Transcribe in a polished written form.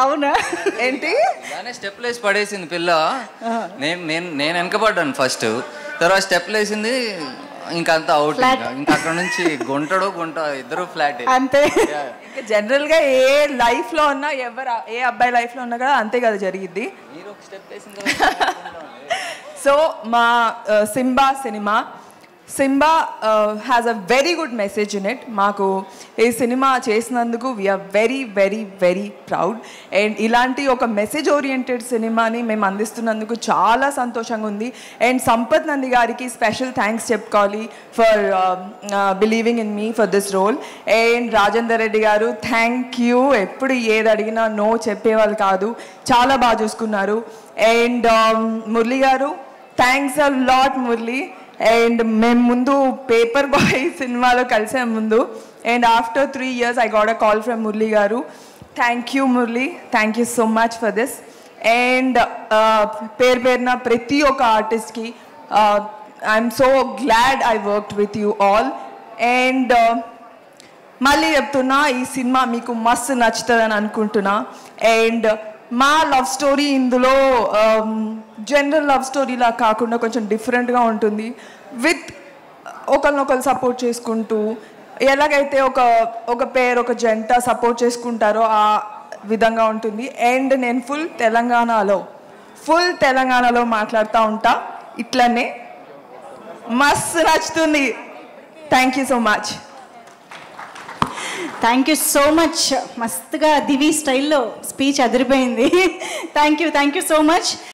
అవునా ఏంటి దానే స్టెప్ లేసి పడేసింది పిల్ల. నేను వెనకబడ్డాను ఫస్ట్, తర్వాత స్టెప్ లేసింది, ఇంకా అంతా అవుట్. ఇంకా అక్కడ నుంచి గుంట ఇద్దరు ఫ్లాట్ అంతే. జనరల్ గా ఏ లైఫ్ లో ఉన్నా, ఏ అబ్బాయి లైఫ్ లో ఉన్నా కదా అంతే కదా జరిగిద్ది. మీరు ఒక స్టెప్ లేసిన సో మా Simba cinema, Simba has a very good message in it. మాకు ఈ సినిమా చేసినందుకు we are very very very proud. And ఇలాంటి ఒక మెసేజ్ ఓరియంటెడ్ సినిమాని మేము అందిస్తున్నందుకు చాలా సంతోషంగా ఉంది. అండ్ సంపత్ నంది గారికి స్పెషల్ థ్యాంక్స్ చెప్పుకోవాలి for believing in me for this role. And Rajender Reddy గారు థ్యాంక్ యూ. ఎప్పుడు ఏది అడిగినా నో చెప్పేవాళ్ళు కాదు, చాలా బాగా చూసుకున్నారు. And Murali garu thanks a lot Murali. And మేము ముందు పేపర్ బాయ్ సినిమాలో కలిసాం ముందు. And after 3 years I got a call from Murali garu. Thank you Murali, thank you so much for this. And పేరున ప్రతి ఒక్క ఆర్టిస్ట్కి I'm so glad I worked with you all. And మళ్ళీ చెప్తున్నా, ఈ సినిమా మీకు మస్తు నచ్చుతుందని అనుకుంటున్నా. అండ్ మా లవ్ స్టోరీ ఇందులో జనరల్ లవ్ స్టోరీలా కాకుండా కొంచెం డిఫరెంట్గా ఉంటుంది. విత్ ఒకరినొకరు సపోర్ట్ చేసుకుంటూ, ఎలాగైతే ఒక పేరు ఒక జంట సపోర్ట్ చేసుకుంటారో ఆ విధంగా ఉంటుంది. అండ్ నేను ఫుల్ తెలంగాణలో మాట్లాడుతూ ఉంటా. ఇట్లనే మస్తు నచ్చుతుంది. Thank you so much. Thank you so much. మస్తుగా దివి స్టైల్లో స్పీచ్ అదిరిపోయింది. Thank you so much.